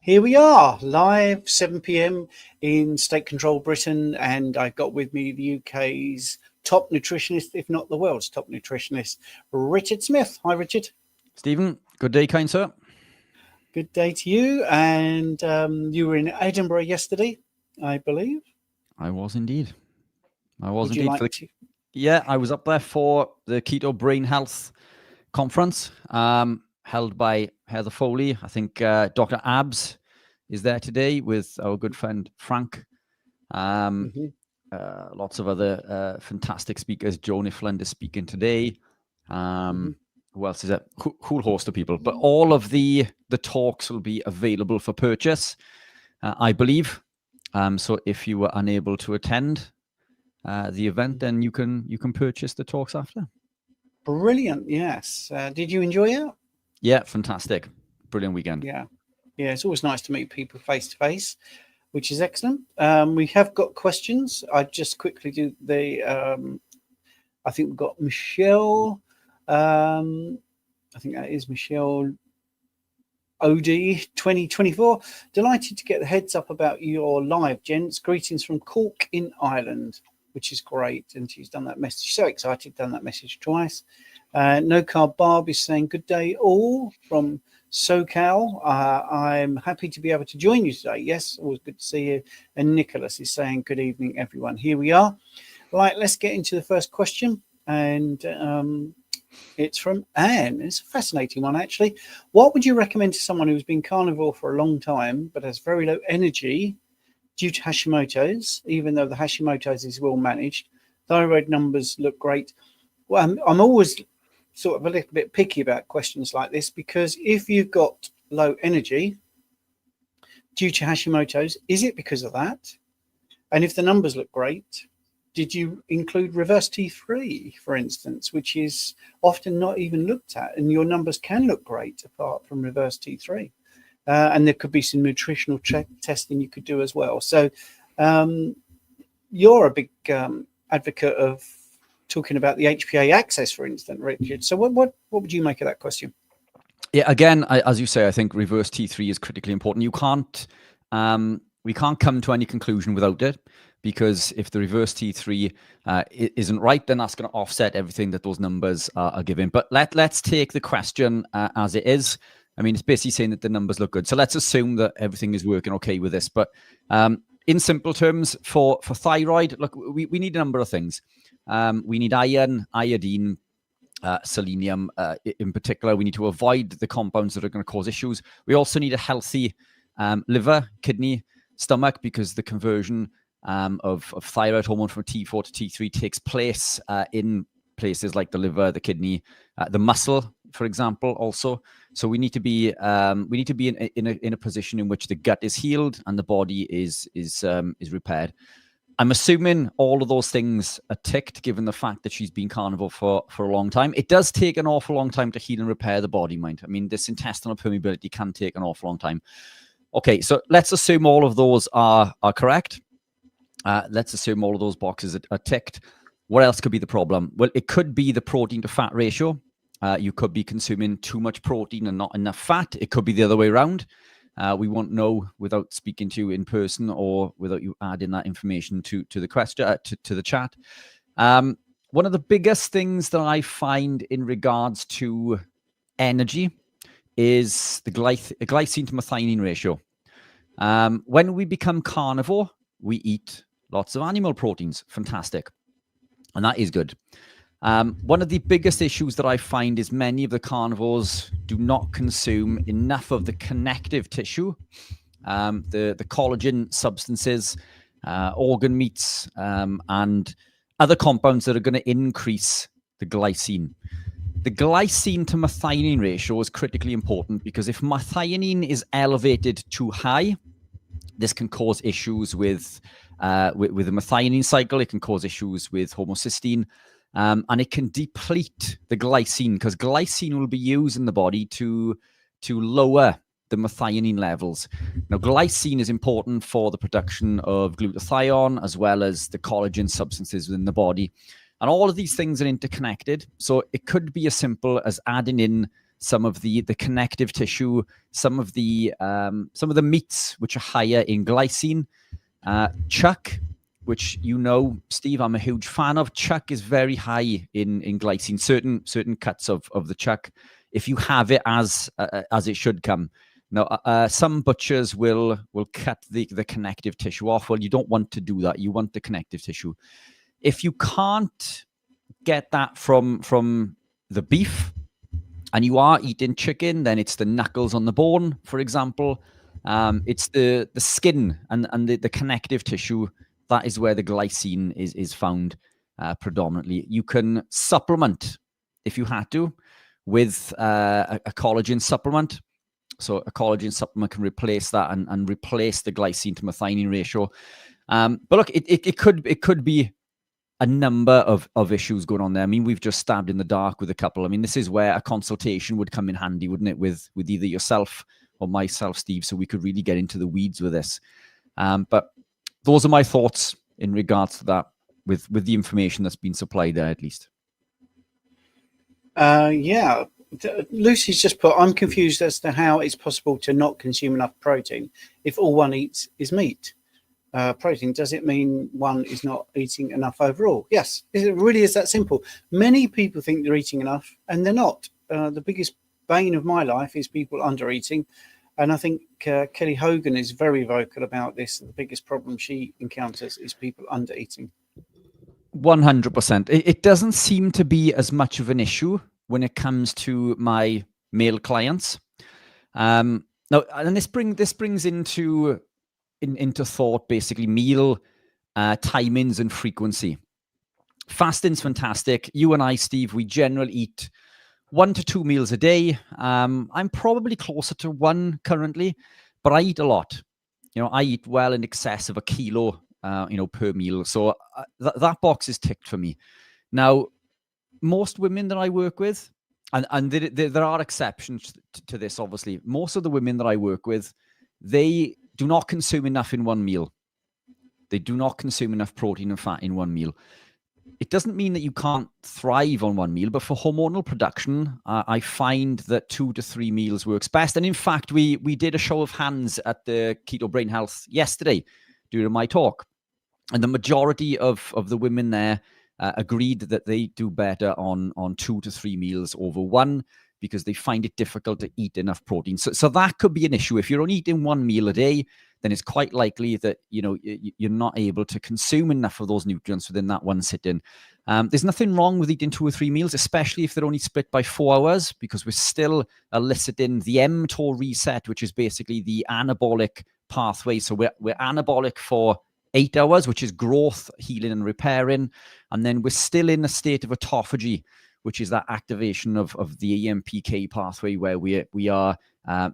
Here we are, live 7 p.m. in state-controlled Britain, and I've got with me the UK's top nutritionist, if not the world's top nutritionist, Richard Smith. Hi, Richard. Stephen, good day, kind sir. Good day to you. And you were in Edinburgh yesterday, I believe. I was indeed. Yeah, I was up there for the Keto Brain Health Conference, held by Heather Foley. I think Dr. Abs is there today with our good friend Frank. Lots of other fantastic speakers. Joe Nifland is speaking today. Who else is there? Cool host of people. But all of the talks will be available for purchase, I believe. So if you were unable to attend the event, then you can purchase the talks after. Brilliant. Yes. Did you enjoy it? Yeah, fantastic. Brilliant weekend. Yeah, it's always nice to meet people face to face, which is excellent. We have got questions. I just quickly do the. I think we've got Michelle. I think that is Michelle OD 2024. Delighted to get the heads up about your live, gents. Greetings from Cork in Ireland, which is great. And she's done that message. So excited, done that message twice. No Carb Barb is saying good day all from SoCal. I'm happy to be able to join you today. Yes, always good to see you. And Nicholas is saying good evening, everyone. Here we are. Right, let's get into the first question. And it's from Anne. It's a fascinating one, actually. What would you recommend to someone who's been carnivore for a long time but has very low energy due to Hashimoto's, even though the Hashimoto's is well managed? Thyroid numbers look great. Well, I'm always sort of a little bit picky about questions like this, because if you've got low energy due to Hashimoto's, is it because of that? And if the numbers look great, did you include reverse T3, for instance, which is often not even looked at, and your numbers can look great apart from reverse T3? And there could be some nutritional testing you could do as well. So you're a big advocate of talking about the HPA axis, for instance, Richard. So what would you make of that question? Yeah, again, as you say, I think reverse T3 is critically important. You can't, we can't come to any conclusion without it, because if the reverse T3 isn't right, then that's going to offset everything that those numbers are giving. But let's take the question as it is. I mean, it's basically saying that the numbers look good. So let's assume that everything is working okay with this. But in simple terms, for thyroid, look, we need a number of things. We need iron, iodine, selenium. In particular, we need to avoid the compounds that are going to cause issues. We also need a healthy liver, kidney, stomach, because the conversion of thyroid hormone from T4 to T3 takes place in places like the liver, the kidney, the muscle, for example, also. So we need to be in a position in which the gut is healed and the body is repaired. I'm assuming all of those things are ticked, given the fact that she's been carnivore for a long time. It does take an awful long time to heal and repair the body, mind. I mean, this intestinal permeability can take an awful long time. Okay, so let's assume all of those are correct. Let's assume all of those boxes are ticked. What else could be the problem? Well, it could be the protein to fat ratio. You could be consuming too much protein and not enough fat. It could be the other way around. We won't know without speaking to you in person or without you adding that information to the question to the chat. One of the biggest things that I find in regards to energy is the glycine to methionine ratio. When we become carnivore, we eat lots of animal proteins. Fantastic. And that is good. One of the biggest issues that I find is many of the carnivores do not consume enough of the connective tissue, the collagen substances, organ meats, and other compounds that are going to increase the glycine. The glycine to methionine ratio is critically important, because if methionine is elevated too high, this can cause issues with the methionine cycle. It can cause issues with homocysteine. And it can deplete the glycine, because glycine will be used in the body to lower the methionine levels. Now, glycine is important for the production of glutathione, as well as the collagen substances within the body. And all of these things are interconnected. So it could be as simple as adding in some of the connective tissue, some of the meats which are higher in glycine. Chuck, which Steve, I'm a huge fan of. Chuck is very high in glycine. Certain cuts of the chuck, if you have it as it should come. Now, some butchers will cut the connective tissue off. Well, you don't want to do that. You want the connective tissue. If you can't get that from the beef, and you are eating chicken, then it's the knuckles on the bone, for example. It's the skin and the connective tissue. That is where the glycine is found predominantly. You can supplement, if you had to, with a collagen supplement. So a collagen supplement can replace that and replace the glycine to methionine ratio. But look, it could be a number of issues going on there. I mean, we've just stabbed in the dark with a couple. I mean, this is where a consultation would come in handy, wouldn't it, with either yourself or myself, Steve, so we could really get into the weeds with this. But those are my thoughts in regards to that, with the information that's been supplied there, at least. Yeah. Lucy's just put, I'm confused as to how it's possible to not consume enough protein if all one eats is meat. Protein, does it mean one is not eating enough overall? Yes, it really is that simple. Many people think they're eating enough and they're not. The biggest bane of my life is people under eating, and I think Kelly Hogan is very vocal about this. The biggest problem she encounters is people under eating. 100%. It doesn't seem to be as much of an issue when it comes to my male clients. Now, and this brings into thought, basically, meal timings and frequency. Fasting's fantastic. You and I, Steve, we generally eat 1 to 2 meals a day. I'm probably closer to 1 currently, but I eat a lot. I eat well in excess of 1 kilo, per meal. So that box is ticked for me. Now, most women that I work with, and there are exceptions to this, obviously. Most of the women that I work with, they do not consume enough in 1 meal. They do not consume enough protein and fat in 1 meal. It doesn't mean that you can't thrive on 1 meal, but for hormonal production, I find that 2 to 3 meals works best. And in fact, we did a show of hands at the Keto Brain Health yesterday during my talk. And the majority of the women there agreed that they do better on 2 to 3 meals over 1, because they find it difficult to eat enough protein. So that could be an issue. If you're only eating 1 meal a day, then it's quite likely that you're not able to consume enough of those nutrients within that one sitting. There's nothing wrong with eating 2 or 3 meals, especially if they're only split by 4 hours, because we're still eliciting the mTOR reset, which is basically the anabolic pathway. So we're anabolic for 8 hours, which is growth, healing, and repairing. And then we're still in a state of autophagy, which is that activation of the AMPK pathway, where we are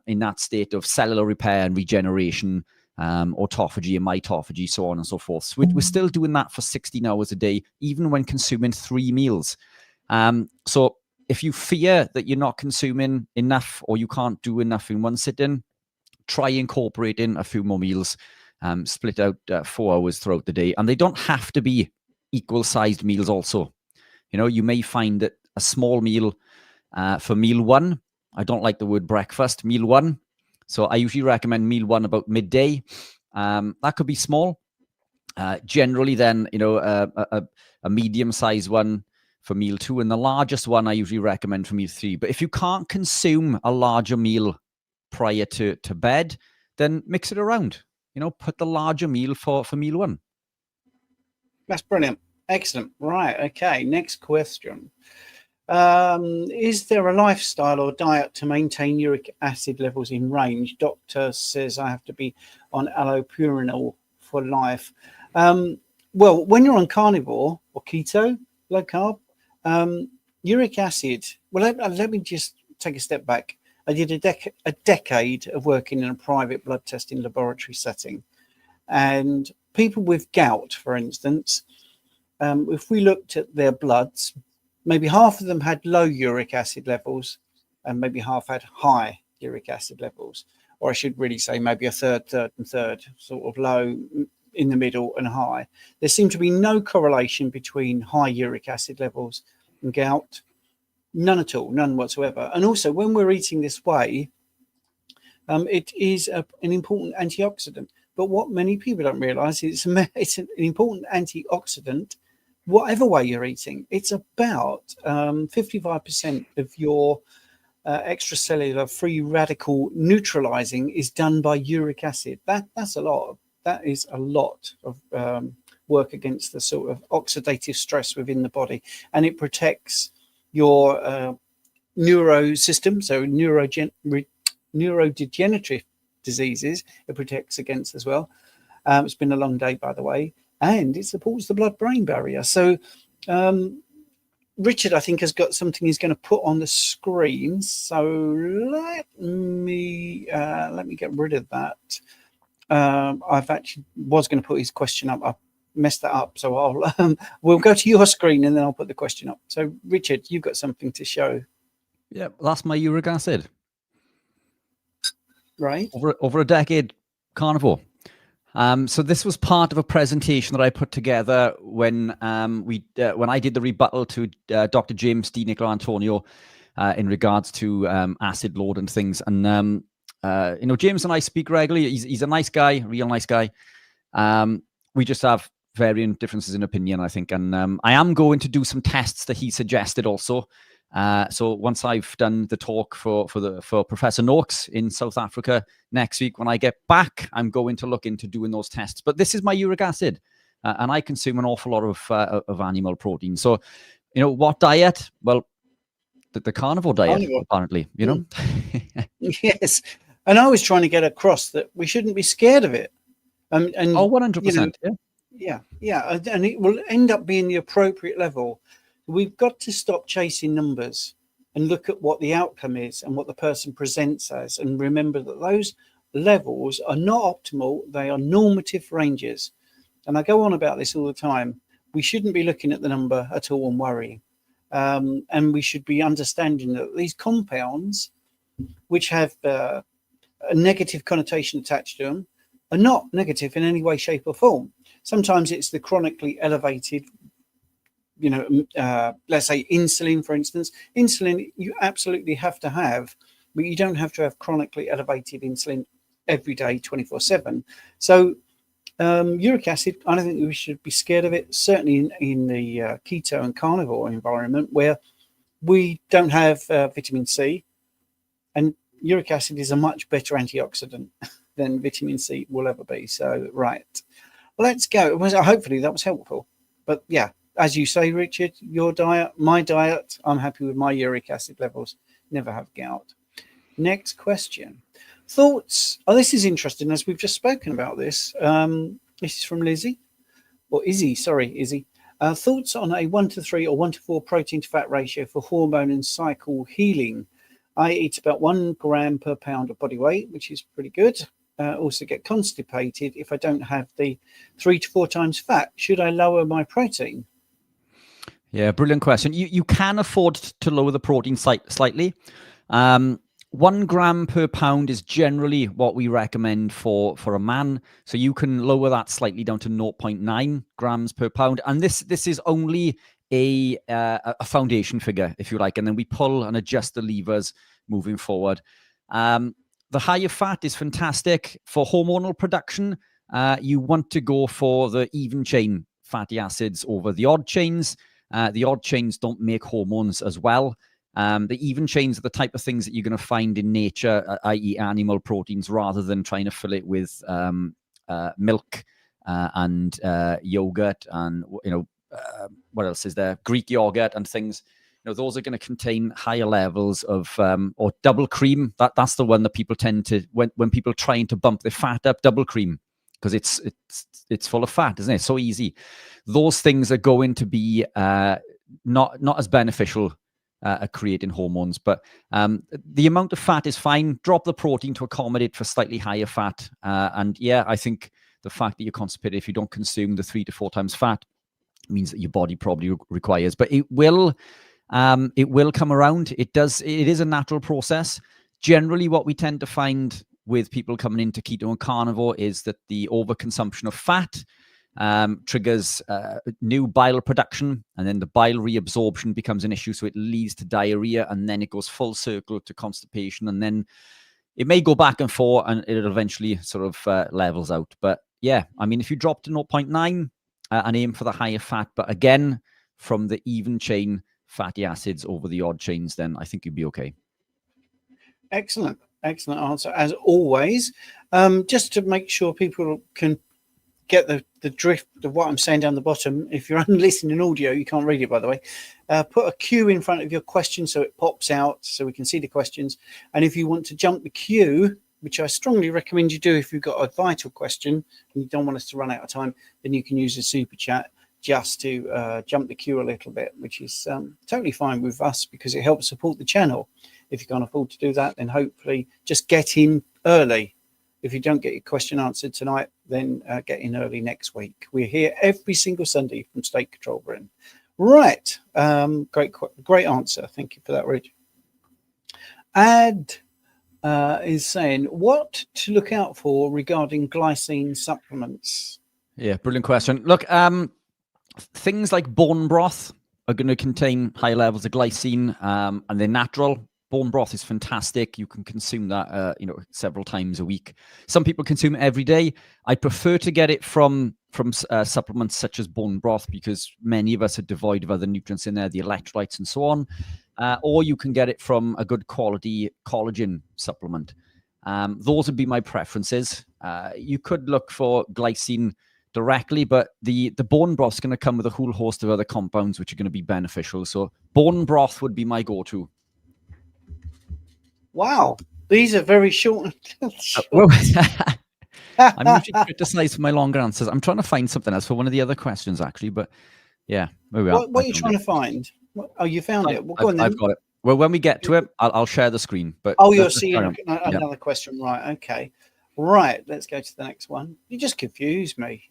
in that state of cellular repair and regeneration, autophagy and mitophagy, so on and so forth. So we're still doing that for 16 hours a day, even when consuming 3 meals. So if you fear that you're not consuming enough or you can't do enough in 1 sitting, try incorporating a few more meals, split out 4 hours throughout the day. And they don't have to be equal-sized meals also. You may find that a small meal for meal 1, I don't like the word breakfast, meal 1. So I usually recommend meal 1 about midday. That could be small. Generally then, a medium-sized one for meal 2, and the largest one I usually recommend for meal 3. But if you can't consume a larger meal prior to bed, then mix it around. Put the larger meal for meal 1. That's brilliant. Excellent. Right. Okay. Next question. Is there a lifestyle or diet to maintain uric acid levels in range? Doctor says I have to be on allopurinol for life. Well, when you're on carnivore or keto, low carb, uric acid. Well, let me just take a step back. I did a decade of working in a private blood testing laboratory setting, and people with gout, for instance, if we looked at their bloods, maybe half of them had low uric acid levels and maybe half had high uric acid levels. Or I should really say maybe a third, sort of low, in the middle, and high. There seemed to be no correlation between high uric acid levels and gout. None at all, none whatsoever. And also, when we're eating this way, it is an important antioxidant. But what many people don't realise is it's an important antioxidant, whatever way you're eating. It's about 55% of your extracellular free radical neutralizing is done by uric acid. That's a lot. That is a lot of work against the sort of oxidative stress within the body, and it protects your neuro system, so neurodegenerative diseases. It protects against as well. It's been a long day, by the way, and it supports the blood-brain barrier. So Richard, I think, has got something he's going to put on the screen. So let me get rid of that. I've actually was going to put his question up. I messed that up. So I'll we'll go to your screen and then I'll put the question up. So Richard, you've got something to show. Yeah, that's my uric acid. Right. Over a decade carnivore. So this was part of a presentation that I put together when I did the rebuttal to Dr. James D. Nicola Antonio in regards to acid load and things. And James and I speak regularly. He's a nice guy, real nice guy. We just have varying differences in opinion, I think. And I am going to do some tests that he suggested also. So once I've done the talk for Professor Noakes in South Africa next week, when I get back, I'm going to look into doing those tests. But this is my uric acid, and I consume an awful lot of animal protein. So, what diet? Well, the carnivore diet, apparently. Yes, and I was trying to get across that we shouldn't be scared of it. And 100%. Yeah, and it will end up being the appropriate level. We've got to stop chasing numbers and look at what the outcome is and what the person presents as, and remember that those levels are not optimal. They are normative ranges. And I go on about this all the time. We shouldn't be looking at the number at all and worrying. And we should be understanding that these compounds, which have a negative connotation attached to them, are not negative in any way, shape or form. Sometimes it's the chronically elevated, let's say insulin, for instance. Insulin you absolutely have to have, but you don't have to have chronically elevated insulin every day, 24/7. So uric acid, I don't think we should be scared of it, certainly in the keto and carnivore environment where we don't have vitamin C, and uric acid is a much better antioxidant than vitamin C will ever be. So, right, let's go. Hopefully that was helpful. But yeah, as you say, Richard, your diet, my diet, I'm happy with my uric acid levels. Never have gout. Next question. Thoughts? Oh, this is interesting, as we've just spoken about this. This is from Lizzie, or Izzy, sorry, Izzy. Thoughts on a 1:3 or 1:4 protein to fat ratio for hormone and cycle healing? I eat about 1 gram per pound of body weight, which is pretty good. Also get constipated if I don't have the 3 to 4 times fat. Should I lower my protein? Yeah, brilliant question. You can afford to lower the protein slightly. 1 gram per pound is generally what we recommend for a man. So you can lower that slightly down to 0.9 grams per pound. And this is only a foundation figure, if you like. And then we pull and adjust the levers moving forward. The higher fat is fantastic for hormonal production. You want to go for the even chain fatty acids over the odd chains. The odd chains don't make hormones as well. The even chains are the type of things that you're going to find in nature, i.e. animal proteins, rather than trying to fill it with milk and yogurt and, what else is there? Greek yogurt and things. Those are going to contain higher levels of, or double cream. That's the one that people tend to, when people are trying to bump their fat up, double cream, because it's full of fat, isn't it? So easy. Those things are going to be not as beneficial at creating hormones, but the amount of fat is fine. Drop the protein to accommodate for slightly higher fat. And yeah, I think the fact that you're constipated, if you don't consume the 3 to 4 times fat, means that your body probably requires, but it will come around. It is a natural process. Generally, what we tend to find with people coming into keto and carnivore is that the overconsumption of fat triggers new bile production, and then the bile reabsorption becomes an issue, so it leads to diarrhea, and then it goes full circle to constipation, and then it may go back and forth, and it eventually sort of levels out. But yeah, I mean, if you drop to 0.9 and aim for the higher fat, but again, from the even chain fatty acids over the odd chains, then I think you'd be okay. Excellent answer as always. Just to make sure people can get the drift of what I'm saying down the bottom. If you're only listening in audio, you can't read it, by the way. Put a Q in front of your question so it pops out so we can see the questions. And if you want to jump the queue, which I strongly recommend you do if you've got a vital question and you don't want us to run out of time, then you can use the super chat just to jump the queue a little bit, which is totally fine with us because it helps support the channel. If you can't afford to do that, then hopefully just get in early. If you don't get your question answered tonight, then get in early next week. We're here every single Sunday from State Control Britain. Right. Great answer. Thank you for that, Rich. Ad is saying, what to look out for regarding glycine supplements? Yeah, brilliant question. Look, things like bone broth are going to contain high levels of glycine, and they're natural. Bone broth is fantastic. You can consume that, several times a week. Some people consume it every day. I prefer to get it from supplements such as bone broth because many of us are devoid of other nutrients in there, the electrolytes and so on. Or you can get it from a good quality collagen supplement. Those would be my preferences. You could look for glycine directly, but the bone broth is going to come with a whole host of other compounds which are going to be beneficial. So bone broth would be my go-to. Wow, these are very short. Well, I'm usually criticized for my longer answers. I'm trying to find something else for one of the other questions, actually, but yeah. What are you trying to find? Oh, you found it. Well, I've got it. Well, when we get to it, I'll share the screen. But you're seeing another question, right? Okay, right. Let's go to the next one. You just confused me.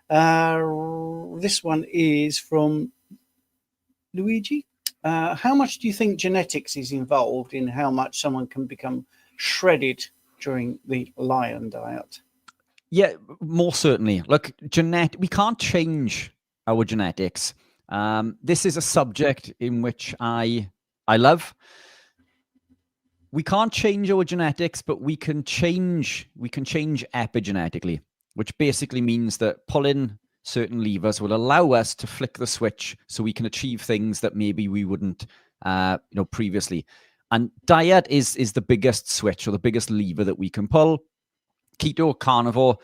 This one is from Luigi. How much do you think genetics is involved in how much someone can become shredded during the lion diet? Yeah, more certainly. Look, we can't change our genetics. This is a subject in which I love. We can't change our genetics, but we can change epigenetically, which basically means that pulling certain levers will allow us to flick the switch so we can achieve things that maybe we wouldn't previously. And diet is the biggest switch or the biggest lever that we can pull. Keto, carnivore,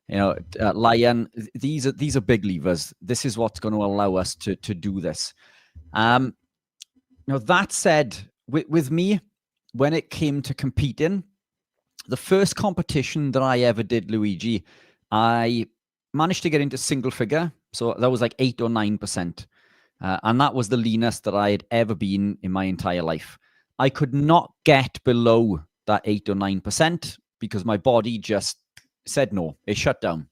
lion, these are big levers. This is what's going to allow us to do this. That said, with me, when it came to competing, the first competition that I ever did, Luigi, I managed to get into single figure. So that was like 8 or 9%. And that was the leanest that I had ever been in my entire life. I could not get below that 8 or 9% because my body just said no. It shut down.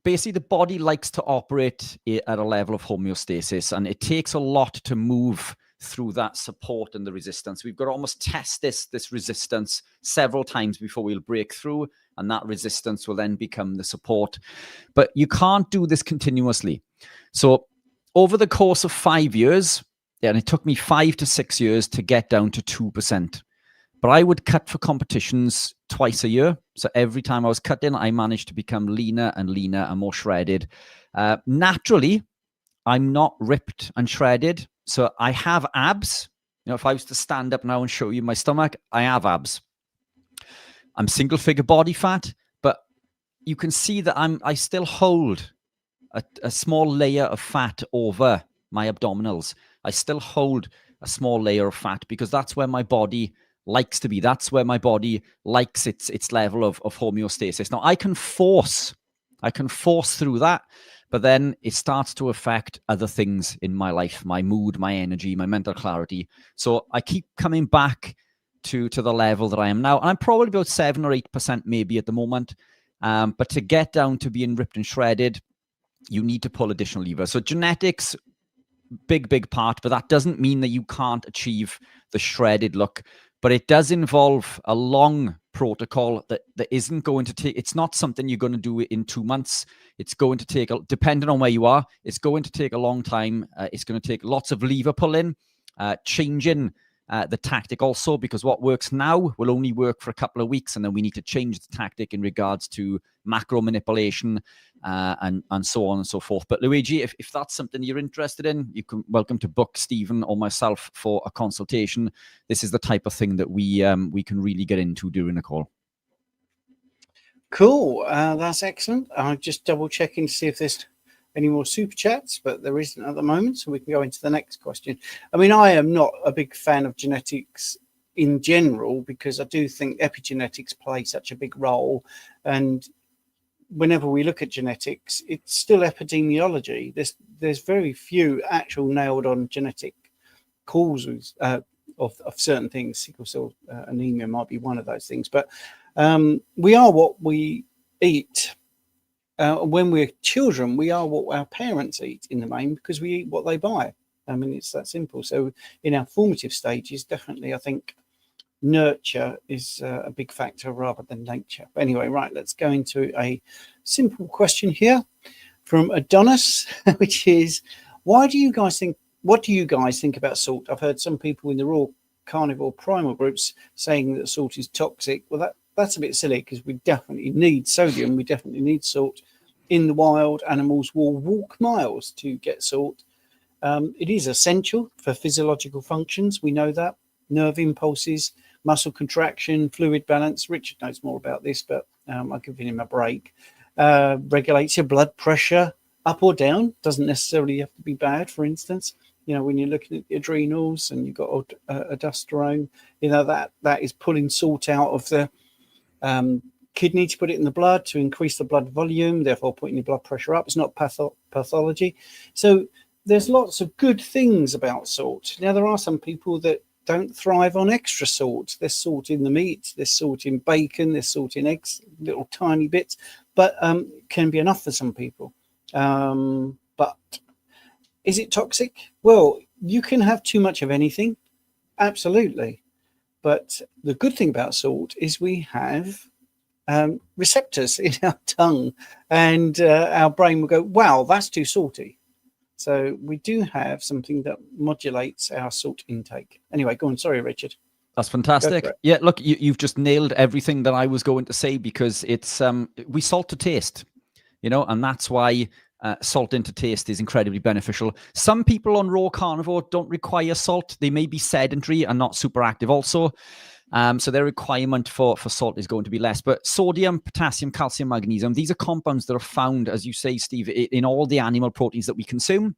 Basically, the body likes to operate at a level of homeostasis, and it takes a lot to move through that support and the resistance. We've got to almost test this resistance several times before we'll break through, and that resistance will then become the support. But you can't do this continuously. So over the course of 5 years, and it took me 5 to 6 years to get down to 2%. But I would cut for competitions twice a year. So every time I was cutting, I managed to become leaner and leaner and more shredded. Naturally, I'm not ripped and shredded. So I have abs. If I was to stand up now and show you my stomach, I have abs. I'm single figure body fat, but you can see that I still hold a small layer of fat over my abdominals. I still hold a small layer of fat because that's where my body likes to be. That's where my body likes its level of homeostasis. Now I can force through that, but then it starts to affect other things in my life, my mood, my energy, my mental clarity. So I keep coming back to the level that I am now. And I'm probably about 7 or 8% maybe at the moment. But to get down to being ripped and shredded, you need to pull additional levers. So genetics, big part, but that doesn't mean that you can't achieve the shredded look. But it does involve a long protocol that isn't going to take, it's not something you're going to do in 2 months. It's going to take, depending on where you are, it's going to take a long time. It's going to take lots of lever pulling, changing the tactic also, because what works now will only work for a couple of weeks, and then we need to change the tactic in regards to macro manipulation and so on and so forth. But Luigi, if that's something you're interested in, you can welcome to book Stephen or myself for a consultation. This is the type of thing that we can really get into during the call. Cool. That's excellent. I'm just double checking to see if there's any more super chats, but there isn't at the moment, so we can go into the next question. I mean, I am not a big fan of genetics in general, because I do think epigenetics play such a big role, and whenever we look at genetics, it's still epidemiology. There's very few actual nailed on genetic causes of certain things. Sickle cell anemia might be one of those things, but we are what we eat. When we're children, we are what our parents eat in the main, because we eat what they buy. I mean, it's that simple. So in our formative stages, definitely, I think nurture is a big factor rather than nature. But anyway, right, let's go into a simple question here from Adonis, which is, what do you guys think about salt? I've heard some people in the raw carnivore primal groups saying that salt is toxic. Well, that's a bit silly, because we definitely need sodium. We definitely need salt. In the wild, animals will walk miles to get salt. It is essential for physiological functions. We know that. Nerve impulses, muscle contraction, fluid balance. Richard knows more about this, but I'll give him a break. Regulates your blood pressure up or down. Doesn't necessarily have to be bad, for instance. You know, when you're looking at the adrenals and you've got aldosterone, you know, that is pulling salt out of the kidney to put it in the blood to increase the blood volume, therefore putting your blood pressure up. It's not pathology. So there's lots of good things about salt. Now, there are some people that don't thrive on extra salt. There's salt in the meat, there's salt in bacon, there's salt in eggs, little tiny bits, but can be enough for some people. But is it toxic? Well, you can have too much of anything, absolutely. But the good thing about salt is we have receptors in our tongue, and our brain will go, wow, that's too salty. So we do have something that modulates our salt intake. Anyway, go on. Sorry, Richard. That's fantastic. Yeah, look, you've just nailed everything that I was going to say, because it's we salt to taste, you know, and that's why salt into taste is incredibly beneficial. Some people on raw carnivore don't require salt. They may be sedentary and not super active also. So their requirement for salt is going to be less. But sodium, potassium, calcium, magnesium, these are compounds that are found, as you say, Steve, in all the animal proteins that we consume.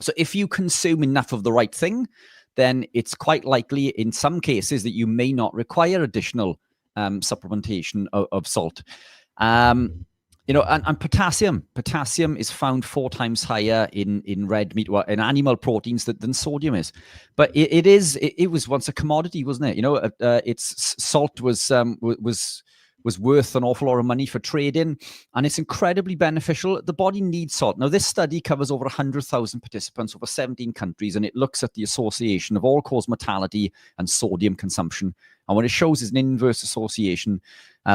So if you consume enough of the right thing, then it's quite likely in some cases that you may not require additional supplementation of salt. You know, and potassium is found 4 times higher in red meat, well, in animal proteins than sodium is. But it was once a commodity, wasn't it? You know, salt was worth an awful lot of money for trading, and it's incredibly beneficial. The body needs salt. Now, this study covers over 100,000 participants over 17 countries, and it looks at the association of all-cause mortality and sodium consumption. And what it shows is an inverse association,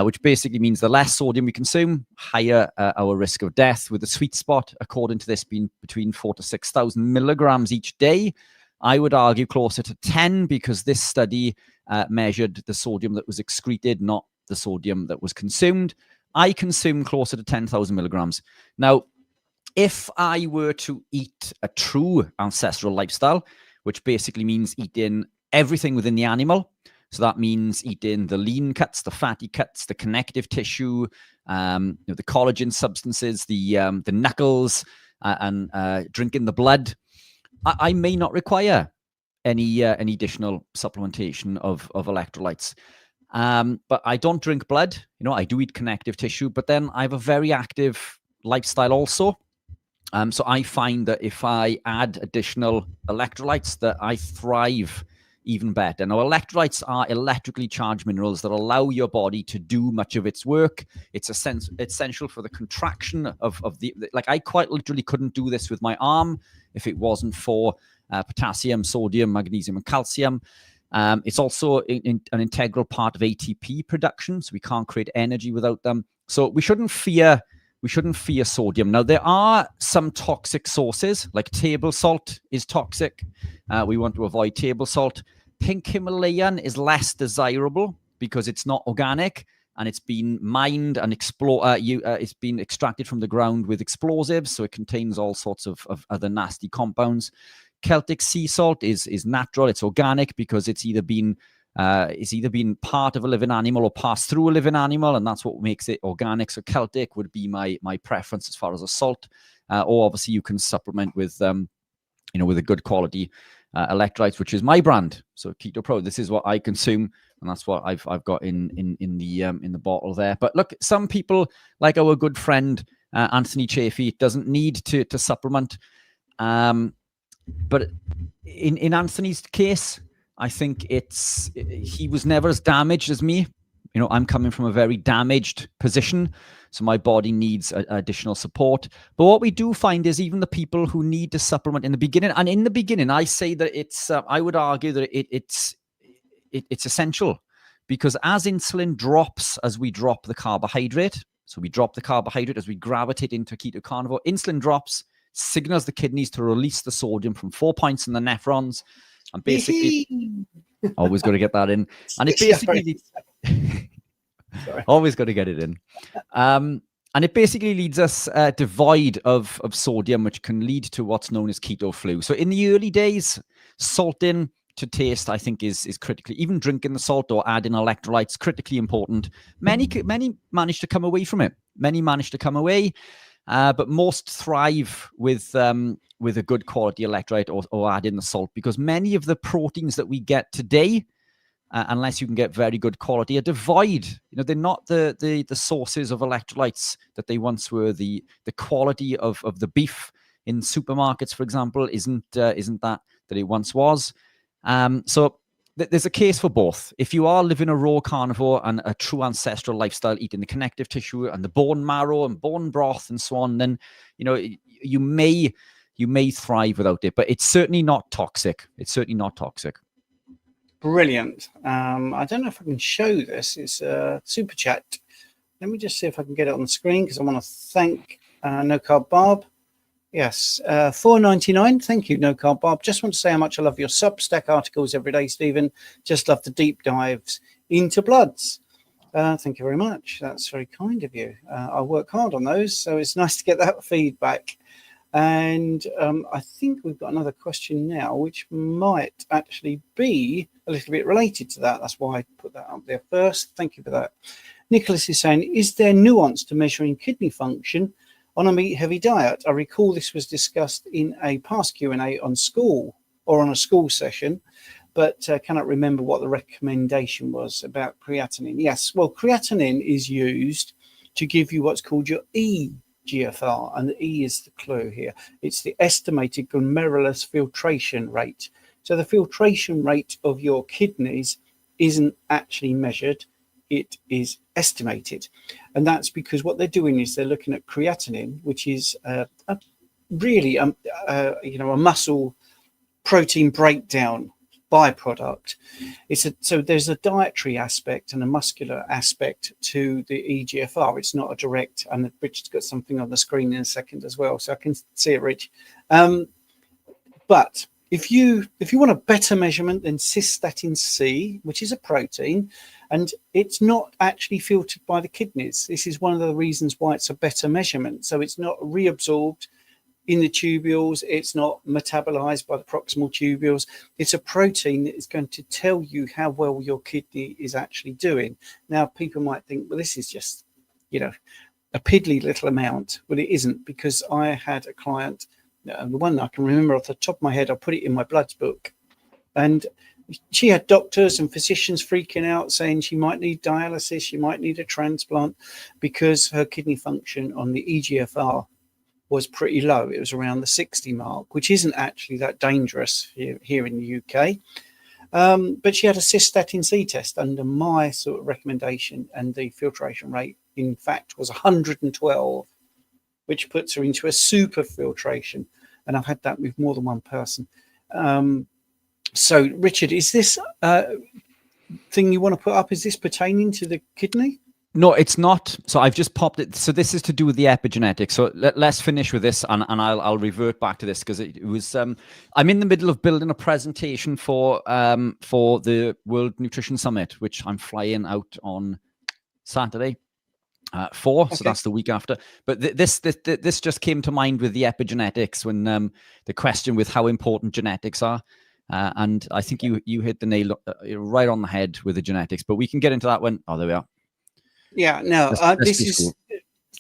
which basically means the less sodium we consume, higher our risk of death, with the sweet spot, according to this, being between 4,000 to 6,000 milligrams each day. I would argue closer to 10, because this study measured the sodium that was excreted, not the sodium that was consumed. I consume closer to 10,000 milligrams. Now, if I were to eat a true ancestral lifestyle, which basically means eating everything within the animal, so that means eating the lean cuts, the fatty cuts, the connective tissue, the collagen substances, the knuckles, and drinking the blood, I may not require any additional supplementation of electrolytes. But I don't drink blood. You know, I do eat connective tissue, but then I have a very active lifestyle also. So I find that if I add additional electrolytes, that I thrive even better. Now, electrolytes are electrically charged minerals that allow your body to do much of its work. It's essential for the contraction of the, like, I quite literally couldn't do this with my arm if it wasn't for potassium, sodium, magnesium, and calcium. It's also an integral part of ATP production, so we can't create energy without them. So we shouldn't fear sodium. Now, there are some toxic sources, like table salt is toxic. We want to avoid table salt. Pink Himalayan is less desirable because it's not organic and it's been mined and it's been extracted from the ground with explosives, so it contains all sorts of other nasty compounds. Celtic sea salt is natural, it's organic because it's either been part of a living animal or passed through a living animal, and that's what makes it organic. So Celtic would be my preference as far as a salt, or obviously you can supplement with with a good quality electrolytes, which is my brand. So Keto Pro, this is what I consume, and that's what I've got in the bottle there. But look, some people, like our good friend Anthony Chafee, doesn't need to supplement. But in Anthony's case, I think he was never as damaged as me. I'm coming from a very damaged position, so my body needs additional support. But what we do find is even the people who need to supplement in the beginning, and in the beginning, I say that I would argue that it's essential, because as insulin drops, as we drop the carbohydrate, so we drop the carbohydrate as we gravitate into keto carnivore, insulin drops, signals the kidneys to release the sodium from 4 points in the nephrons, and basically always got to get that in, and it basically always got to get it in, and it basically leads us devoid of sodium, which can lead to what's known as keto flu. So in the early days, salting to taste, I think, is critically, even drinking the salt or adding electrolytes, critically important. Many manage to come away from it. Many manage to come away. But most thrive with a good quality electrolyte or add in the salt, because many of the proteins that we get today, unless you can get very good quality, are devoid. They're not the sources of electrolytes that they once were. The quality of the beef in supermarkets, for example, isn't that it once was. So there's a case for both. If you are living a raw carnivore and a true ancestral lifestyle, eating the connective tissue and the bone marrow and bone broth and so on, then you may thrive without it. But it's certainly not toxic. It's certainly not toxic. Brilliant. I don't know if I can show this. It's a super chat. Let me just see if I can get it on the screen, because I want to thank No Carb Barb. Yes, $4.99. Thank you, No Carb Barb. Just want to say how much I love your Substack articles every day, Stephen. Just love the deep dives into bloods. Thank you very much. That's very kind of you. I work hard on those, so it's nice to get that feedback. And I think we've got another question now, which might actually be a little bit related to that. That's why I put that up there first. Thank you for that. Nicholas is saying, is there nuance to measuring kidney function on a meat-heavy diet? I recall this was discussed in a past Q&A on a school session, but cannot remember what the recommendation was about creatinine. Yes, well, creatinine is used to give you what's called your eGFR, and the E is the clue here. It's the estimated glomerular filtration rate. So the filtration rate of your kidneys isn't actually measured, it is estimated. And that's because what they're doing is they're looking at creatinine, which is really a muscle protein breakdown byproduct. So there's a dietary aspect and a muscular aspect to the eGFR. It's not a direct, and Richard's got something on the screen in a second as well, so I can see it, Rich. But if you want a better measurement than cystatin C, which is a protein, and it's not actually filtered by the kidneys. This is one of the reasons why it's a better measurement. So it's not reabsorbed in the tubules, it's not metabolized by the proximal tubules. It's a protein that is going to tell you how well your kidney is actually doing. Now, people might think, well, this is just, a piddly little amount. Well, it isn't, because I had a client, the one I can remember off the top of my head, I put it in my bloods book, and she had doctors and physicians freaking out, saying she might need dialysis, she might need a transplant, because her kidney function on the eGFR was pretty low. It was around the 60 mark, which isn't actually that dangerous here in the UK. But she had a cystatin C test under my sort of recommendation, and the filtration rate, in fact, was 112, which puts her into a super filtration. And I've had that with more than one person. So, Richard, is this thing you want to put up, is this pertaining to the kidney? No, it's not. So I've just popped it. So this is to do with the epigenetics. So let's finish with this, and I'll revert back to this because it was. I'm in the middle of building a presentation for the World Nutrition Summit, which I'm flying out on Saturday. So that's the week after. But this just came to mind with the epigenetics when the question with how important genetics are. And I think you hit the nail right on the head with the genetics. But we can get into that when. Oh, there we are. Yeah, no, this is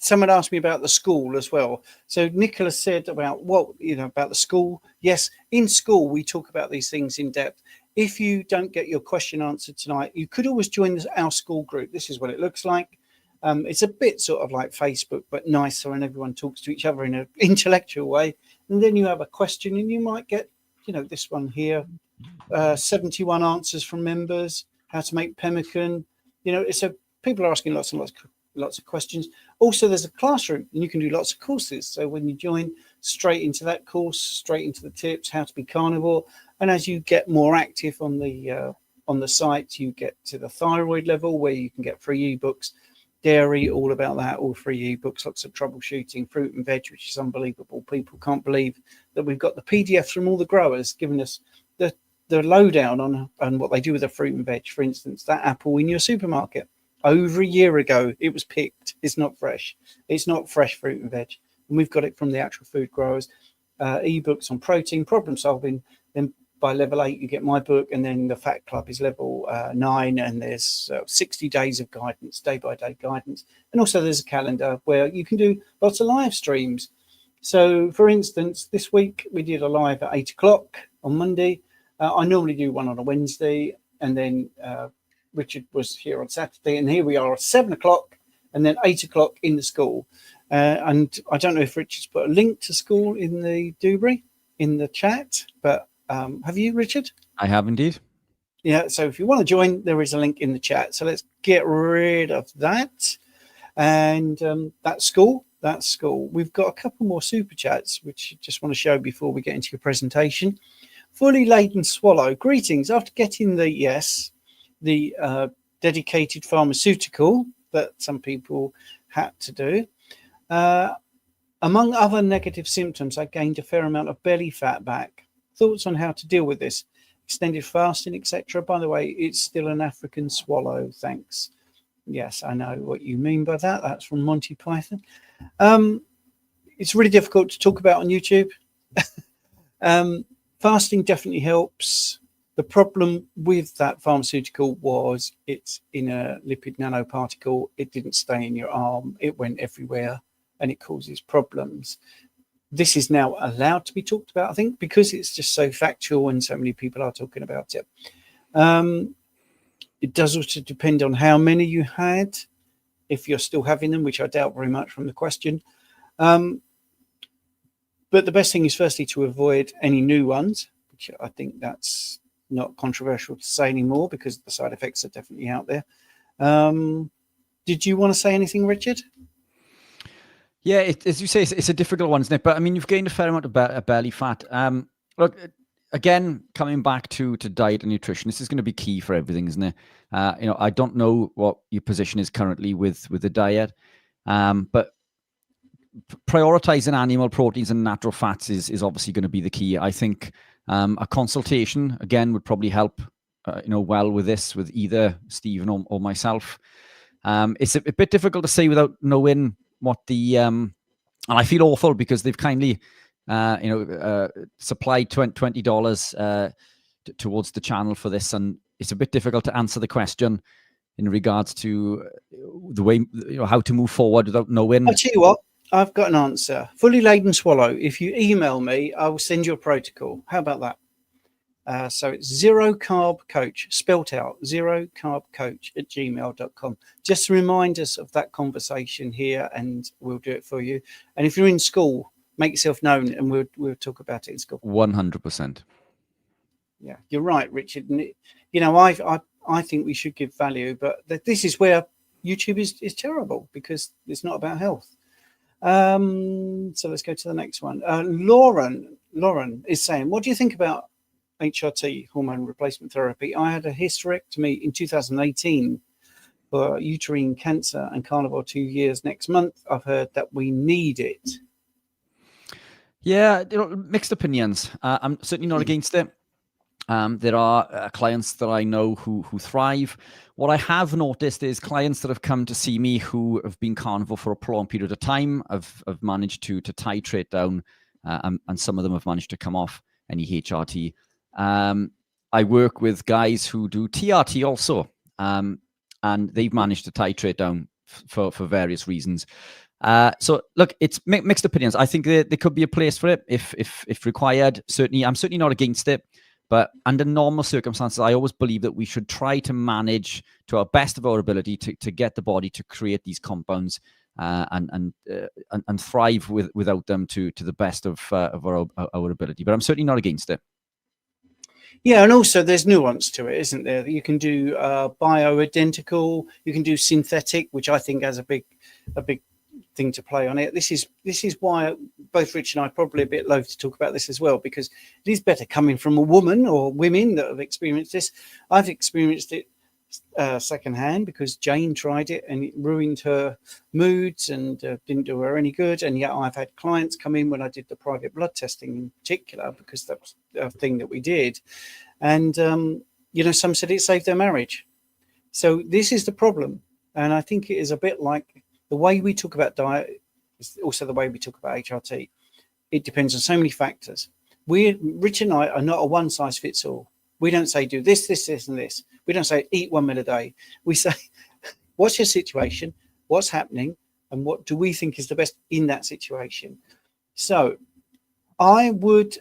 someone asked me about the school as well. So Nicholas said about about the school. Yes, in school we talk about these things in depth. If you don't get your question answered tonight, you could always join our school group. This is what it looks like. It's a bit sort of like Facebook, but nicer, and everyone talks to each other in an intellectual way. And then you have a question, and you might get, this one here, 71 answers from members, how to make pemmican. People are asking lots of questions. Also, there's a classroom, and you can do lots of courses. So when you join, straight into that course, straight into the tips, how to be carnivore. And as you get more active on the site, you get to the thyroid level where you can get free ebooks, dairy, all about that, all free ebooks, lots of troubleshooting, fruit and veg, which is unbelievable. People can't believe that we've got the PDFs from all the growers giving us the lowdown on what they do with the fruit and veg. For instance, that apple in your supermarket. Over a year ago, it was picked. It's not fresh. It's not fresh fruit and veg. And we've got it from the actual food growers. Ebooks on protein, problem solving. Then by level 8, you get my book. And then the Fat Club is level 9. And there's 60 days of guidance, day-by-day guidance. And also there's a calendar where you can do lots of live streams. So, for instance, this week we did a live at 8 o'clock on Monday. I normally do one on a Wednesday. And then Richard was here on Saturday, and here we are at 7 o'clock and then 8 o'clock in the school. And I don't know if Richard's put a link to school in the Dewberry in the chat, but have you, Richard? I have indeed. Yeah, so if you want to join, there is a link in the chat. So let's get rid of that. And that's school. We've got a couple more super chats, which I just want to show before we get into your presentation. Fully Laden Swallow. Greetings. After getting the dedicated pharmaceutical that some people had to do. Among other negative symptoms, I gained a fair amount of belly fat back. Thoughts on how to deal with this? Extended fasting, etc. By the way, it's still an African swallow. Thanks. Yes, I know what you mean by that. That's from Monty Python. It's really difficult to talk about on YouTube. Fasting definitely helps. The problem with that pharmaceutical was it's in a lipid nanoparticle. It didn't stay in your arm. It went everywhere, and it causes problems. This is now allowed to be talked about, I think, because it's just so factual and so many people are talking about it. It does also depend on how many you had, if you're still having them, which I doubt very much from the question. But the best thing is firstly to avoid any new ones, which I think that's not controversial to say anymore because the side effects are definitely out there. Did you want to say anything, Richard? Yeah, as you say, it's a difficult one, isn't it? But I mean, you've gained a fair amount of belly fat. Look, again, coming back to diet and nutrition, this is going to be key for everything, isn't it? I don't know what your position is currently with the diet, but prioritizing animal proteins and natural fats is obviously going to be the key. I think a consultation again would probably help. Well with this, with either Stephen or myself. It's a bit difficult to say without knowing what the and I feel awful because they've kindly supplied $20 towards the channel for this, and it's a bit difficult to answer the question in regards to the way how to move forward without knowing. I'll tell you what, I've got an answer. Fully Laden Swallow. If you email me, I will send you a protocol. How about that? So it's Zero Carb Coach, spelt out, zerocarbcoach@gmail.com. Just to remind us of that conversation here, and we'll do it for you. And if you're in school, make yourself known, and we'll talk about it in school. 100%. Yeah, you're right, Richard. And I think we should give value, but this is where YouTube is terrible because it's not about health. So let's go to the next one. Lauren is saying, what do you think about HRT, hormone replacement therapy. I had a hysterectomy in 2018 for uterine cancer and carnivore 2 years next month. I've heard that we need it. Yeah, mixed opinions. I'm certainly not against it. There are clients that I know who thrive. What I have noticed is clients that have come to see me who have been carnivore for a prolonged period of time have managed to titrate down, and some of them have managed to come off any HRT. I work with guys who do TRT also, and they've managed to titrate down for various reasons. So look, it's mixed opinions. I think there could be a place for it if required. Certainly, I'm certainly not against it. But under normal circumstances, I always believe that we should try to manage to our best of our ability to get the body to create these compounds and thrive without them to the best of our ability. But I'm certainly not against it. Yeah, and also there's nuance to it, isn't there? You can do bioidentical, you can do synthetic, which I think has a big thing to play on it. This is why both Rich and I are probably a bit loath to talk about this as well, because it is better coming from a woman or women that have experienced this. I've experienced it secondhand because Jane tried it and it ruined her moods and didn't do her any good. And yet I've had clients come in when I did the private blood testing in particular, because that was a thing that we did. And, some said it saved their marriage. So this is the problem. And I think it is a bit like the way we talk about diet is also the way we talk about HRT. It depends on so many factors. Rich and I are not a one size fits all. We don't say do this, this, this, and this. We don't say eat 1 meal a day. We say, what's your situation? What's happening? And what do we think is the best in that situation? So I would,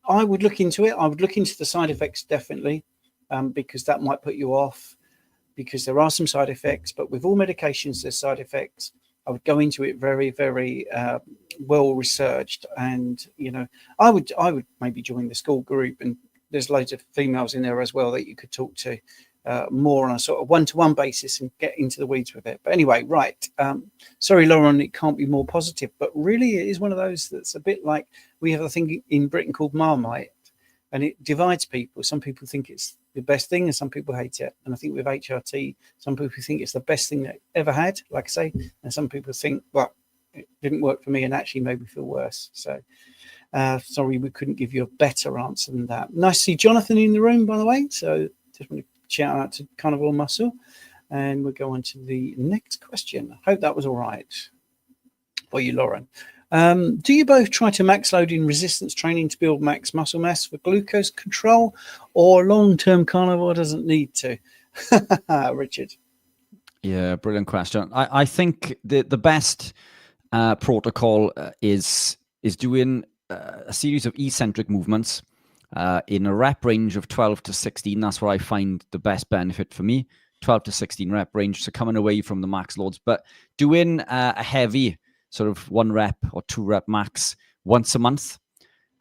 I would look into it. I would look into the side effects definitely, because that might put you off, because there are some side effects. But with all medications, there's side effects. I would go into it very, very well researched, and I would maybe join the school group, and there's loads of females in there as well that you could talk to more on a sort of one-to-one basis and get into the weeds with it. But anyway, right. Sorry, Lauren, it can't be more positive, but really it is one of those that's a bit like we have a thing in Britain called Marmite, and it divides people. Some people think it's the best thing and some people hate it. And I think with HRT, some people think it's the best thing they ever had, like I say, and some people think, well, it didn't work for me and actually made me feel worse. So sorry, we couldn't give you a better answer than that. Nice to see Jonathan in the room, by the way. So just want to shout out to Carnivore Muscle, and we'll go on to the next question. I hope that was all right for you, Lauren. Do you both try to max load in resistance training to build max muscle mass for glucose control, or long-term carnivore doesn't need to? Richard. Yeah, brilliant question. I think the best protocol is doing a series of eccentric movements in a rep range of 12 to 16. That's where I find the best benefit for me, 12 to 16 rep range. So coming away from the max loads, but doing a heavy sort of 1 rep or 2 rep max once a month,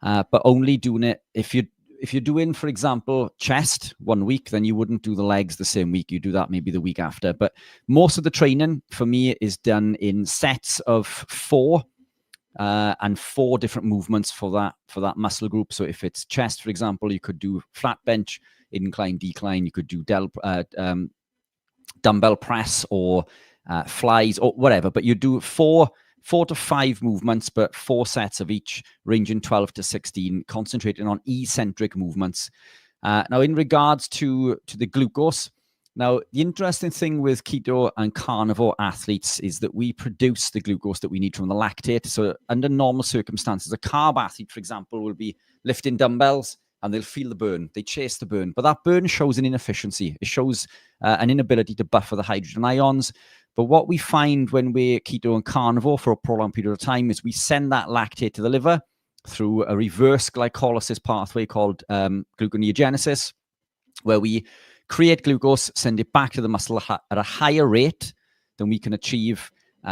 but only doing it if you're doing, for example, chest 1 week, then you wouldn't do the legs the same week. You do that maybe the week after. But most of the training for me is done in sets of 4 and 4 different movements for that muscle group. So if it's chest, for example, you could do flat bench, incline, decline. You could do dumbbell press or flies or whatever. But you do 4 to 5 movements, but 4 sets of each, ranging 12 to 16, concentrating on eccentric movements. Now, in regards to the glucose, now, the interesting thing with keto and carnivore athletes is that we produce the glucose that we need from the lactate. So under normal circumstances, a carb athlete, for example, will be lifting dumbbells and they'll feel the burn. They chase the burn. But that burn shows an inefficiency. It shows an inability to buffer the hydrogen ions. But what we find when we're keto and carnivore for a prolonged period of time is we send that lactate to the liver through a reverse glycolysis pathway called gluconeogenesis, where we create glucose, send it back to the muscle at a higher rate than we can achieve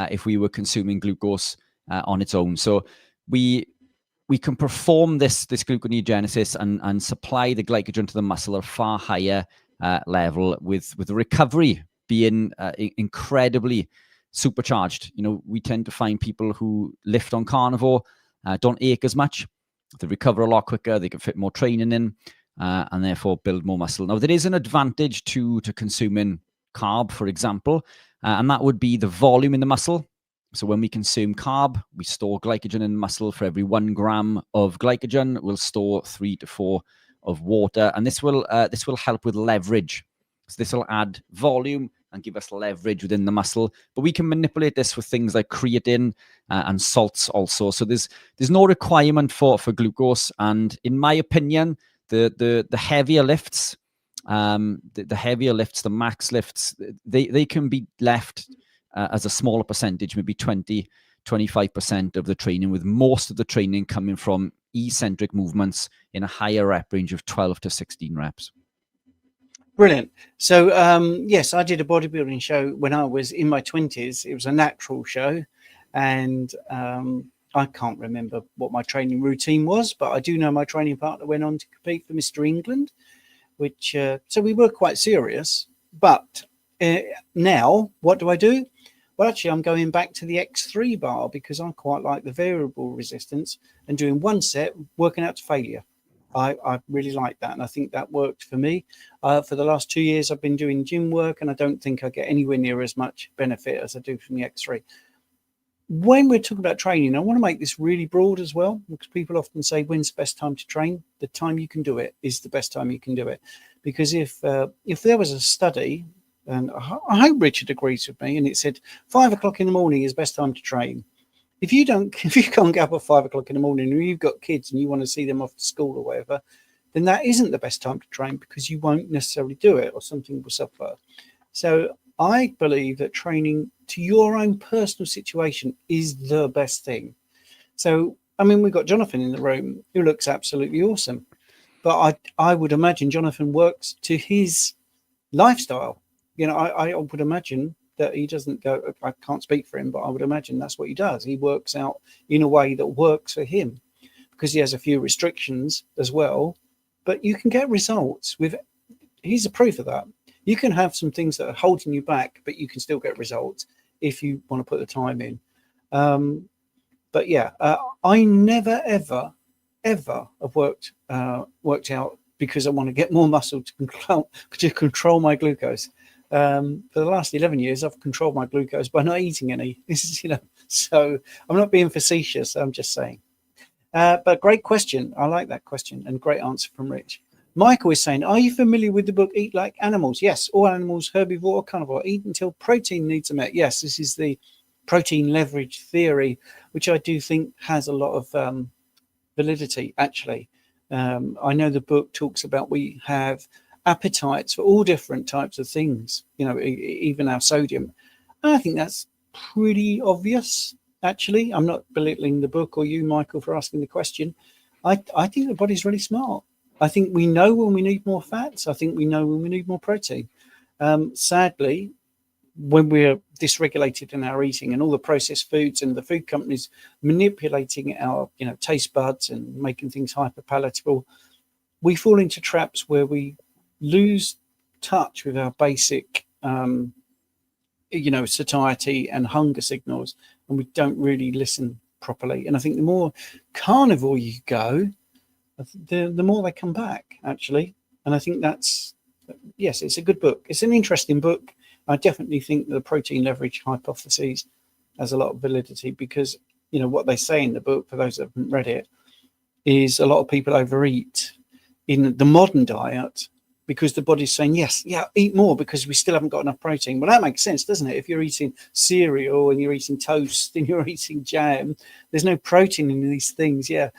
if we were consuming glucose on its own. So we can perform this gluconeogenesis and supply the glycogen to the muscle at a far higher level, with the recovery being incredibly supercharged. We tend to find people who lift on carnivore don't ache as much. they recover a lot quicker, they can fit more training in, and therefore build more muscle. Now, there is an advantage to consuming carb, for example, and that would be the volume in the muscle. So when we consume carb, we store glycogen in the muscle. For every 1 gram of glycogen, we'll store 3 to 4 of water, and this will help with leverage. So this will add volume and give us leverage within the muscle. But we can manipulate this with things like creatine and salts also. So there's no requirement for glucose. And in my opinion, the heavier lifts, the max lifts, they can be left as a smaller percentage, maybe 20-25% of the training, with most of the training coming from eccentric movements in a higher rep range of 12 to 16 reps. Brilliant. So, yes, I did a bodybuilding show when I was in my 20s. It was a natural show. And I can't remember what my training routine was, but I do know my training partner went on to compete for Mr. England, which, so we were quite serious. But now, what do? Well, actually, I'm going back to the X3 bar because I quite like the variable resistance and doing 1 set, working out to failure. I really like that, and I think that worked for me. For the last 2 years, I've been doing gym work, and I don't think I get anywhere near as much benefit as I do from the X3. When we're talking about training, I want to make this really broad as well, because people often say, when's the best time to train? The time you can do it is the best time you can do it. Because if there was a study, and I hope Richard agrees with me, and it said 5 o'clock in the morning is the best time to train. If you can't get up at 5 o'clock in the morning and you've got kids and you want to see them off to school or whatever, then that isn't the best time to train because you won't necessarily do it or something will suffer. So I believe that training to your own personal situation is the best thing. So, I mean, we've got Jonathan in the room who looks absolutely awesome, but I would imagine Jonathan works to his lifestyle. You know, I would imagine that he doesn't go, I can't speak for him, but I would imagine that's what he does. He works out in a way that works for him because he has a few restrictions as well, but you can get results with, he's a proof of that. You can have some things that are holding you back, but you can still get results if you want to put the time in. But yeah, I never, ever have worked out because I want to get more muscle to control my glucose. For the last 11 years, I've controlled my glucose by not eating any. This is, so I'm not being facetious. I'm just saying. But great question. I like that question and great answer from Rich. Michael is saying, are you familiar with the book Eat Like Animals? Yes, all animals, herbivore or carnivore, eat until protein needs are met. Yes, this is the protein leverage theory, which I do think has a lot of validity, actually. I know the book talks about we have appetites for all different types of things, even our sodium. And I think that's pretty obvious, actually. I'm not belittling the book or you, Michael, for asking the question. I think the body's really smart. I think we know when we need more fats. I think we know when we need more protein. Sadly, when we're dysregulated in our eating and all the processed foods and the food companies manipulating our taste buds and making things hyper palatable, we fall into traps where we lose touch with our basic satiety and hunger signals, and we don't really listen properly. And I think the more carnivore you go, the more they come back, actually. And I think yes, it's a good book. It's an interesting book. I definitely think the protein leverage hypothesis has a lot of validity because, what they say in the book, for those that haven't read it, is a lot of people overeat in the modern diet because the body's saying, eat more because we still haven't got enough protein. Well, that makes sense, doesn't it? If you're eating cereal and you're eating toast and you're eating jam, there's no protein in these things. Yeah.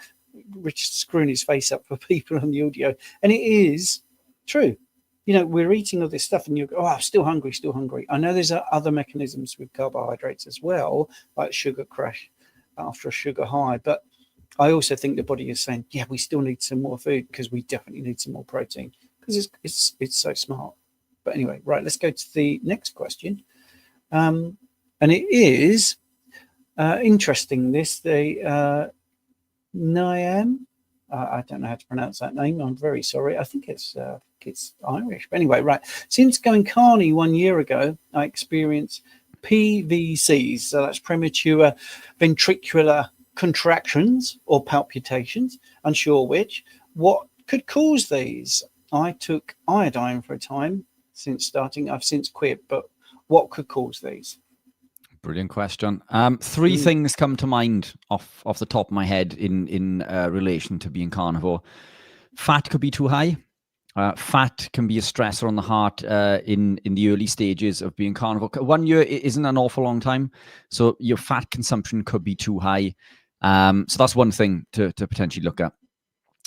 Richard's screwing his face up for people on the audio. And it is true. We're eating all this stuff and you go, I'm still hungry. I know there's other mechanisms with carbohydrates as well, like sugar crash after a sugar high. But I also think the body is saying, we still need some more food because we definitely need some more protein because it's so smart. But anyway, right, let's go to the next question. And it is interesting. Niam, I don't know how to pronounce that name. I'm very sorry. I think it's Irish. But anyway, right. Since going carny 1 year ago, I experienced PVCs. So that's premature ventricular contractions or palpitations, unsure which. What could cause these? I took iodine for a time since starting. I've since quit, but what could cause these? Brilliant question. Three things come to mind off the top of my head in relation to being carnivore. Fat could be too high. Fat can be a stressor on the heart in the early stages of being carnivore. 1 year isn't an awful long time, so your fat consumption could be too high. So that's one thing to potentially look at.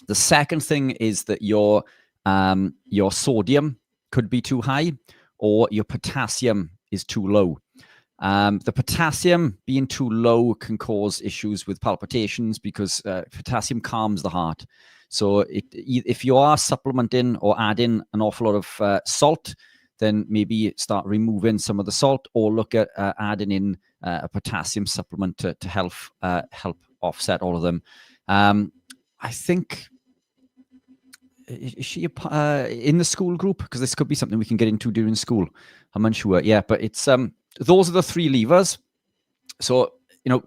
The second thing is that your sodium could be too high, or your potassium is too low. The potassium being too low can cause issues with palpitations because potassium calms the heart. So if you are supplementing or adding an awful lot of salt, then maybe start removing some of the salt, or look at adding in a potassium supplement to help offset all of them. I think, is she in the school group? Because this could be something we can get into during school. I'm unsure. Yeah, but it's those are the three levers. So